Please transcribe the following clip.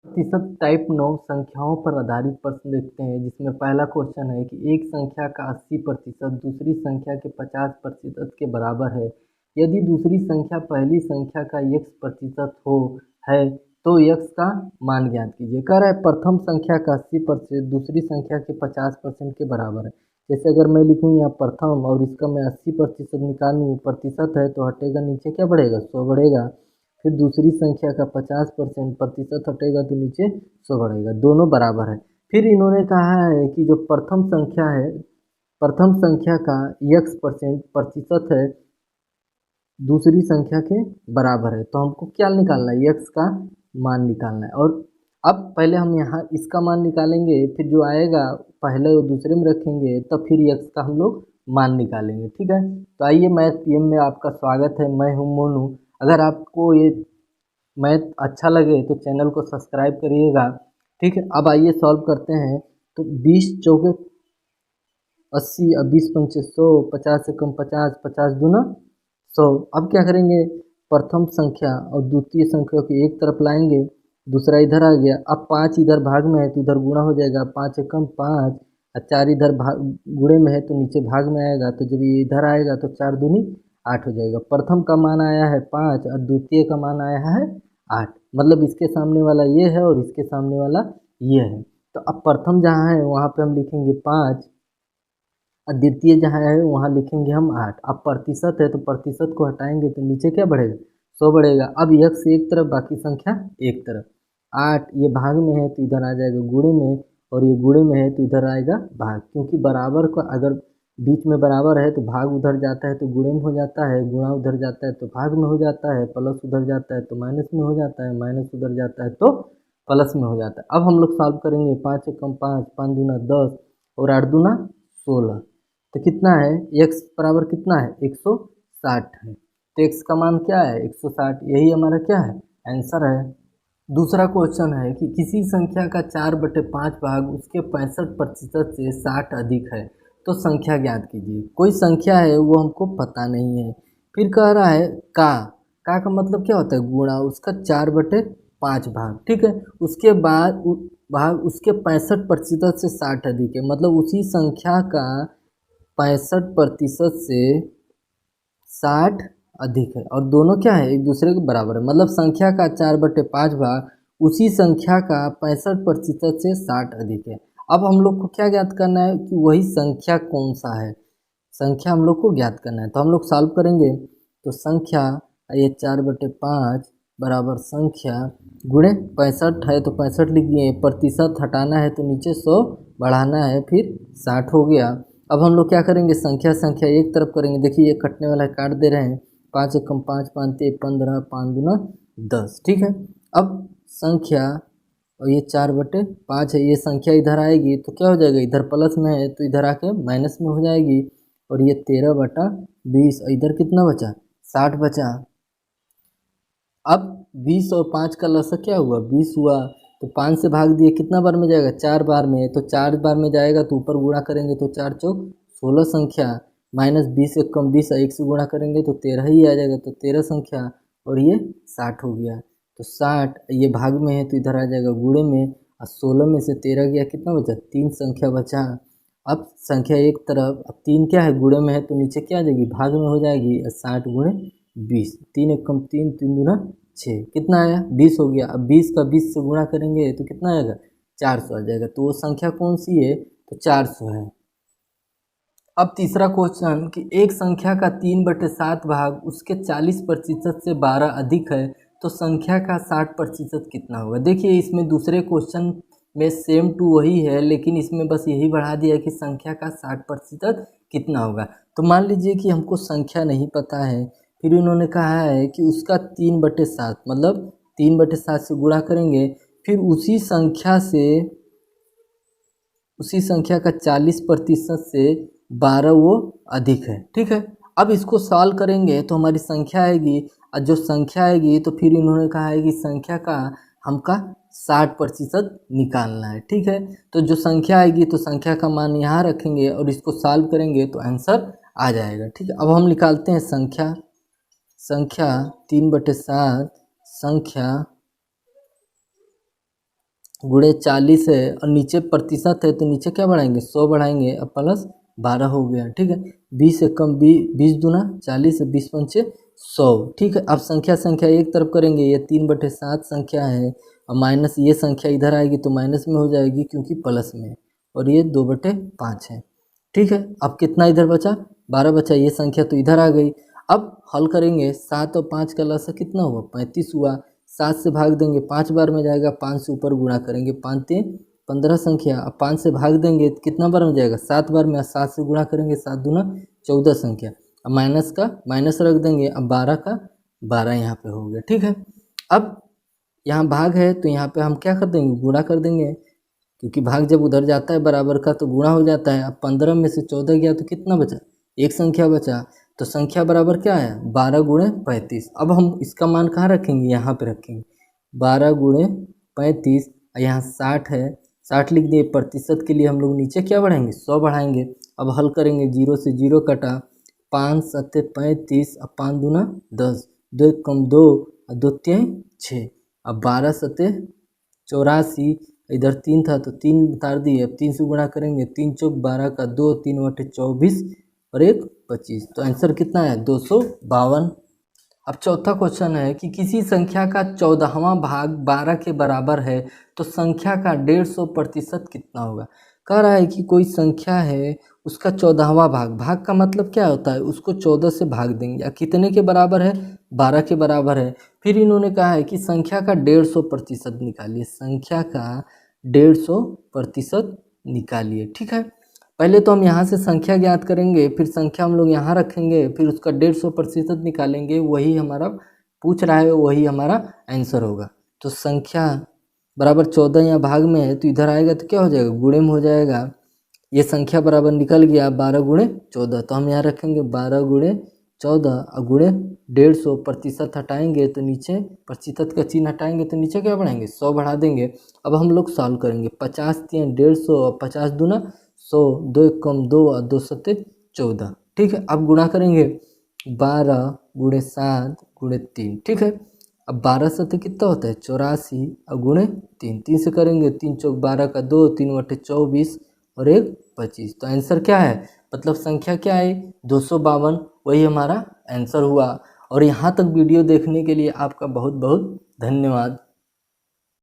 प्रतिशत टाइप 9 संख्याओं पर आधारित प्रश्न देखते हैं, जिसमें पहला क्वेश्चन है कि एक संख्या का 80% दूसरी संख्या के 50% के बराबर है। यदि दूसरी संख्या पहली संख्या का x% हो है तो x का मान ज्ञात कीजिए। कह रहा है प्रथम संख्या का 80% दूसरी संख्या के 50% के बराबर है। जैसे अगर मैं लिखूँ यहाँ प्रथम और इसका मैं 80% निकालूँ, प्रतिशत है तो हटेगा, नीचे क्या बढ़ेगा, 100 बढ़ेगा। फिर दूसरी संख्या का 50% प्रतिशत हटेगा तो नीचे 100 बढ़ेगा, दोनों बराबर है। फिर इन्होंने कहा है कि जो प्रथम संख्या है, प्रथम संख्या का x% प्रतिशत है दूसरी संख्या के बराबर है, तो हमको क्या निकालना है, x का मान निकालना है। और अब पहले हम यहाँ इसका मान निकालेंगे, फिर जो आएगा पहले और दूसरे में रखेंगे, तब फिर x का हम लोग मान निकालेंगे। ठीक है, तो आइए मैथ पीएम में आपका स्वागत है। मैं हूँ मोनू। अगर आपको ये मैथ अच्छा लगे तो चैनल को सब्सक्राइब करिएगा। ठीक है, अब आइए सॉल्व करते हैं। तो 20 चौके 80, अब 20 पंचे 100, 50 से कम 50, 50 दूना 100। अब क्या करेंगे, प्रथम संख्या और द्वितीय संख्या को एक तरफ लाएंगे, दूसरा इधर आ गया। अब 5 इधर भाग में है तो इधर गुणा हो जाएगा, 5 से कम 5, और 4 इधर भाग गुणे में है तो नीचे भाग में आएगा, तो जब ये इधर आएगा तो 4 दूनी 8 हो जाएगा। प्रथम का मान आया है 5 और द्वितीय का मान आया है 8, मतलब इसके सामने वाला ये है और इसके सामने वाला ये है। तो अब प्रथम जहाँ है वहाँ पे हम लिखेंगे 5 और द्वितीय जहाँ है वहाँ लिखेंगे हम 8। अब प्रतिशत है तो प्रतिशत को हटाएंगे तो नीचे क्या बढ़ेगा, 100 बढ़ेगा। अब x एक तरफ बाकी संख्या एक तरफ। 8 ये भाग में है तो इधर आ जाएगा गुणे में, और ये गुणे में है तो इधर आएगा भाग, क्योंकि बराबर का अगर बीच में बराबर है तो भाग उधर जाता है तो गुणे में हो जाता है, गुणा उधर जाता है तो भाग में हो जाता है, प्लस उधर जाता है तो माइनस में हो जाता है, माइनस उधर जाता है तो प्लस में हो जाता है। अब हम लोग सॉल्व करेंगे, 5 से कम 5, 5 दूना 10 और 8 दूना 16, तो कितना है, x बराबर कितना है, 160 है। तो x का मान क्या है, 160, यही हमारा क्या है, आंसर है। दूसरा क्वेश्चन है कि किसी संख्या का 4/5 भाग उसके 65% से 60 अधिक है, तो संख्या ज्ञात कीजिए। कोई संख्या है वो हमको पता नहीं है, फिर कह रहा है का मतलब क्या होता है, गुणा उसका 4/5 भाग। ठीक है, उसके बाद भाग उसके 65% से 60 अधिक है, मतलब उसी संख्या का 65% से 60 अधिक है, और दोनों क्या है, एक दूसरे के बराबर है। मतलब संख्या का 4/5 भाग उसी संख्या का 65% से 60 अधिक है। अब हम लोग को क्या ज्ञात करना है कि वही संख्या कौन सा है, संख्या हम लोग को ज्ञात करना है। तो हम लोग सॉल्व करेंगे, तो संख्या ये 4/5 बराबर संख्या गुणे 65 है तो 65 लिख दिए, प्रतिशत हटाना है तो नीचे 100 बढ़ाना है, फिर 60 हो गया। अब हम लोग क्या करेंगे, संख्या संख्या एक तरफ करेंगे। देखिए ये कटने वाला है, काट दे रहे हैं। 5 से कम 5, 5 ते 15, 5 दूना 10। ठीक है, अब संख्या और ये 4/5 है, ये संख्या इधर आएगी तो क्या हो जाएगा, इधर प्लस में है तो इधर आके माइनस में हो जाएगी, और ये 13/20, इधर कितना बचा, 60 बचा। अब 20 और 5 का लसा क्या हुआ, 20 हुआ, तो 5 से भाग दिए, कितना बार में जाएगा, 4 बार में, तो 4 बार में जाएगा तो ऊपर गुणा करेंगे तो 4 चौक 16 संख्या, माइनस 20 से कम 20, 1 से गुणा करेंगे तो 13 ही आ जाएगा, तो 13 संख्या, और ये 60 हो गया। तो 60 ये भाग में है तो इधर आ जाएगा गुणे में, और 16 में से 13 गया, कितना बचा, 3 संख्या बचा। अब संख्या एक तरफ, अब 3 क्या है, गुणे में है तो नीचे क्या आ जाएगी, भाग में हो जाएगी, 60 गुणे 20, 3 एक कम 3, 3 दूना 6, कितना आया, 20 हो गया। अब 20 का 20 से गुणा करेंगे तो कितना आएगा, 400 आ जाएगा। तो वो संख्या कौन सी है, तो 400 है। अब तीसरा क्वेश्चन कि एक संख्या का 3/7 भाग उसके 40% से 12 अधिक है, तो संख्या का 60% कितना होगा। देखिए इसमें दूसरे क्वेश्चन में सेम टू वही है, लेकिन इसमें बस यही बढ़ा दिया कि संख्या का 60% कितना होगा। तो मान लीजिए कि हमको संख्या नहीं पता है, फिर उन्होंने कहा है कि उसका 3/7, मतलब 3/7 से गुणा करेंगे, फिर उसी संख्या का 40% से 12 वो अधिक है। ठीक है, अब इसको सॉल्व करेंगे तो हमारी संख्या आएगी, और जो संख्या आएगी तो फिर इन्होंने कहा है कि संख्या का हमका 60% निकालना है। ठीक है, तो जो संख्या आएगी तो संख्या का मान यहाँ रखेंगे और इसको सॉल्व करेंगे तो आंसर आ जाएगा। ठीक है, अब हम निकालते हैं संख्या 3/7 संख्या गुणे 40 है और नीचे प्रतिशत है तो नीचे क्या बढ़ाएंगे 100 बढ़ाएंगे अब प्लस 12 हो गया। ठीक है, 20 से कम 20 दूना 40 है, 20 पंचे 100। ठीक है, अब संख्या संख्या एक तरफ करेंगे, ये 3/7 संख्या है और माइनस ये संख्या इधर आएगी तो माइनस में हो जाएगी क्योंकि प्लस में, और ये 2/5 है। ठीक है, अब कितना इधर बचा 12 बचा, ये संख्या तो इधर आ गई। अब हल करेंगे 7 और 5 का लसा कितना हुआ 35 हुआ, 7 से भाग देंगे 5 बार में जाएगा, 5 से ऊपर गुणा करेंगे, 5 3 15 संख्या। अब 5 से भाग देंगे तो कितना बार में जाएगा 7 बार में, 7 से गुणा करेंगे 7 दूना 14 संख्या। अब माइनस का माइनस रख देंगे, अब 12 का 12 यहाँ पे हो गया। ठीक है, अब यहाँ भाग है तो यहाँ पे हम क्या कर देंगे गुणा कर देंगे, क्योंकि भाग जब उधर जाता है बराबर का तो गुणा हो जाता है। अब 15 में से 14 गया तो कितना बचा, एक संख्या बचा, तो संख्या बराबर क्या है 12 गुणे 35। अब हम इसका मान कहाँ रखेंगे, यहाँ पे रखेंगे 12 गुणे 35, यहाँ 60 है, 60 लिख दिए। प्रतिशत के लिए हम लोग नीचे क्या बढ़ाएंगे 100 बढ़ाएंगे। अब हल करेंगे, 0 से 0 कटा, 5 7 35, अब 5 दूना 10, 2 1 कम 2 और 2 3 6, अब 12 7 84, इधर 3 था तो 3 उतार दिए, अब 3 से गुणा करेंगे, 3 चौक 12 का 2, 3/24 और 1 25, तो आंसर कितना है 252। अब चौथा क्वेश्चन है कि किसी संख्या का 14वां भाग 12 के बराबर है तो संख्या का 150% कितना होगा। कह रहा है कि कोई संख्या है उसका 14वां भाग, भाग का मतलब क्या होता है उसको 14 से भाग देंगे, या कितने के बराबर है 12 के बराबर है। फिर इन्होंने कहा है कि संख्या का 150% निकालिए, संख्या का 150% निकालिए। ठीक है, पहले तो हम यहाँ से संख्या ज्ञात करेंगे, फिर संख्या हम लोग यहाँ रखेंगे, फिर उसका 150% निकालेंगे, वही हमारा पूछ रहा है वही हमारा आंसर होगा। तो संख्या बराबर 14 यहाँ भाग में है तो इधर आएगा तो क्या हो जाएगा गुणे में हो जाएगा, ये संख्या बराबर निकल गया 12 गुणे 14, तो हम यहाँ रखेंगे 12 गुणे 14 और गुणे 150, प्रतिशत हटाएंगे तो नीचे प्रतिशत का चिन्ह हटाएंगे तो नीचे क्या बढ़ाएंगे 100 बढ़ा देंगे। अब हम लोग सॉल्व करेंगे, 50 3 150 और 50 दूना 100, 2 1 कम 2 और 2 7 14। ठीक है, अब गुणा करेंगे 12 गुणे 7 गुणे 3। ठीक है, अब 12 7 कितना होता है 84 और गुणे 3, 3 से करेंगे 3 चौक 12 का 2, 3/24 और 1 25, तो आंसर क्या है मतलब संख्या क्या है 252, वही हमारा आंसर हुआ। और यहाँ तक वीडियो देखने के लिए आपका बहुत बहुत धन्यवाद।